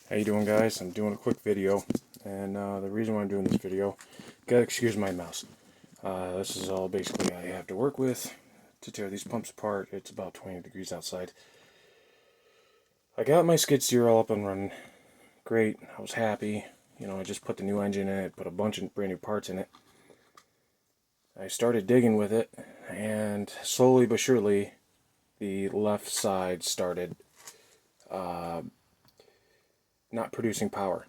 How you doing, guys? I'm doing a quick video, and the reason why I'm doing this video, gotta excuse my mess. This is all basically I have to work with to tear these pumps apart. It's about 20 degrees outside. I got my skid steer all up and running. Great. I was happy. You know, I just put the new engine in it, put a bunch of brand new parts in it. I started digging with it, and slowly but surely, the left side started not producing power.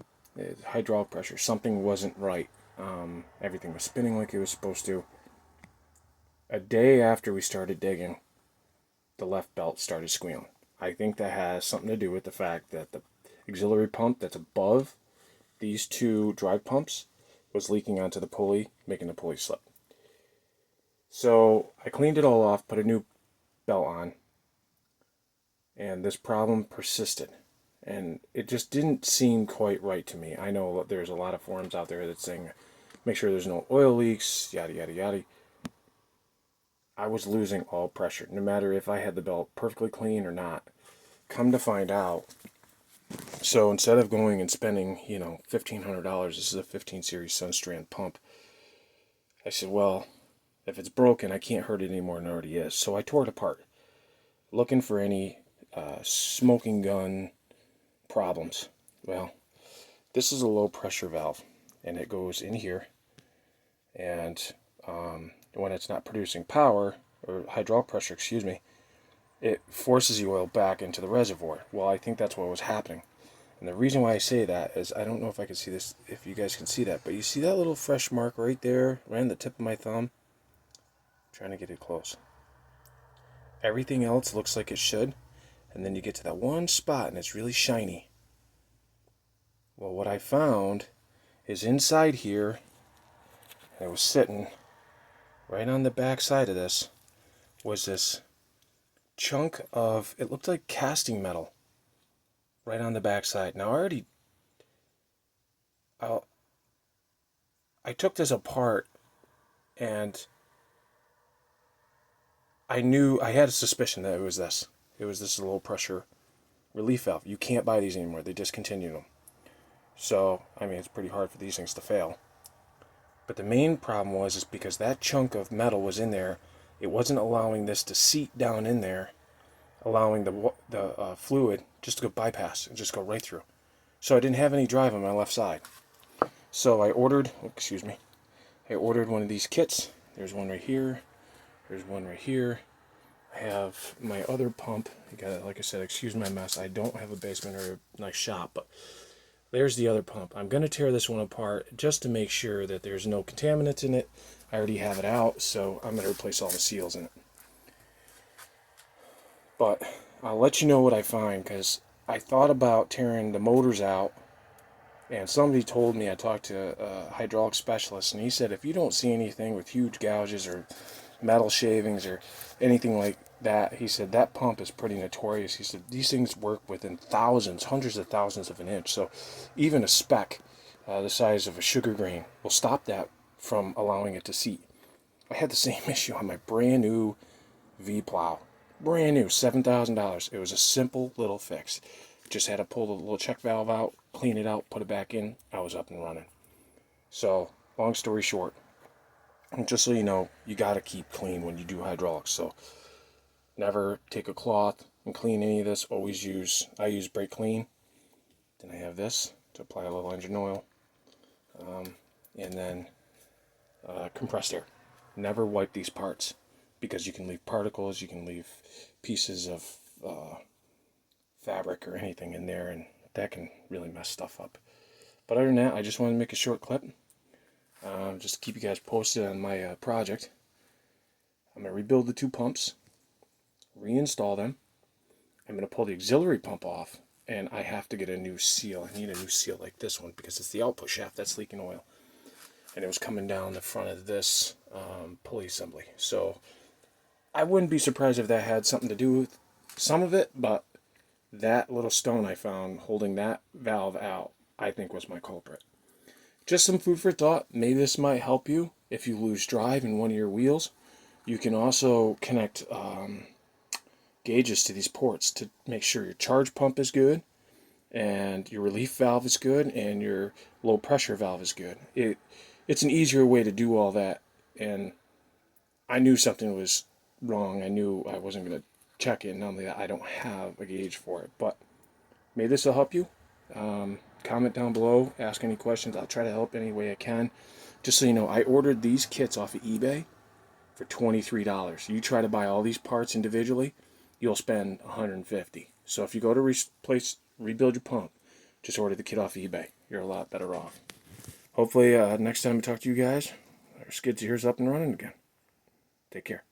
Hydraulic pressure. Something wasn't right. Everything was spinning like it was supposed to. A day after we started digging, the left belt started squealing. I think that has something to do with the fact that the auxiliary pump that's above these two drive pumps was leaking onto the pulley, making the pulley slip. So I cleaned it all off, put a new belt on, and this problem persisted. And it just didn't seem quite right to me. I know there's a lot of forums out there that's saying, make sure there's no oil leaks, yada, yada, yada. I was losing all pressure, no matter if I had the belt perfectly clean or not. Come to find out, so instead of going and spending, $1,500, this is a 15 series Sundstrand pump, I said, well, if it's broken, I can't hurt it any more than it already is. So I tore it apart, looking for any smoking gun problems. Well, this is a low pressure valve, and it goes in here, and when it's not producing power, or hydraulic pressure, excuse me, it forces the oil back into the reservoir. Well, I think that's what was happening. And the reason why I say that is, I don't know if I can see this, if you guys can see that, but you see that little fresh mark right there, right on the tip of my thumb? I'm trying to get it close. Everything else looks like it should, and then you get to that one spot and it's really shiny. Well, what I found is inside here, and it was sitting right on the back side of this, was this chunk of, it looked like casting metal right on the back side. Now I took this apart, and I had a suspicion that it was this. It was this low pressure relief valve. You can't buy these anymore. They discontinued them. So, I mean, it's pretty hard for these things to fail. But the main problem is because that chunk of metal was in there, it wasn't allowing this to seat down in there, allowing the fluid just to go bypass and just go right through. So I didn't have any drive on my left side. So I ordered one of these kits. There's one right here. There's one right here. I have my other pump. Like I said, excuse my mess. I don't have a basement or a nice shop, but there's the other pump. I'm going to tear this one apart just to make sure that there's no contaminants in it. I already have it out, so I'm going to replace all the seals in it. But I'll let you know what I find, because I thought about tearing the motors out, and somebody told me, I talked to a hydraulic specialist, and he said if you don't see anything with huge gouges or metal shavings or anything like that, he said that pump is pretty notorious. He said these things work within thousands, hundreds of thousands of an inch. So even a speck the size of a sugar grain will stop that from allowing it to seat. I had the same issue on my brand new V-plow. Brand new, $7,000. It was a simple little fix. Just had to pull the little check valve out, clean it out, put it back in. I was up and running. So, long story short, just so you know, you got to keep clean when you do hydraulics. So never take a cloth and clean any of this. I use brake clean. Then I have this to apply a little engine oil, and then compressed air. Never wipe these parts, because you can leave particles, you can leave pieces of fabric or anything in there, and that can really mess stuff up. But other than that, I just wanted to make a short clip, just to keep you guys posted on my project. I'm going to rebuild the two pumps, reinstall them. I'm going to pull the auxiliary pump off, and I have to get a new seal. I need a new seal like this one, because it's the output shaft that's leaking oil. And it was coming down the front of this pulley assembly. So I wouldn't be surprised if that had something to do with some of it, but that little stone I found holding that valve out, I think was my culprit. Just some food for thought. Maybe this might help you if you lose drive in one of your wheels. You can also connect gauges to these ports to make sure your charge pump is good and your relief valve is good, and your low pressure valve is good. It's an easier way to do all that, and I knew something was wrong. I knew I wasn't going to check it. Not only that, I don't have a gauge for it, but maybe this will help you. Comment down below, ask any questions. I'll try to help any way I can. Just so you know, I ordered these kits off of eBay for $23. You try to buy all these parts individually, you'll spend $150. So if you go to rebuild your pump, just order the kit off eBay. You're a lot better off. Hopefully, next time I talk to you guys, our skid steer's up and running again. Take care.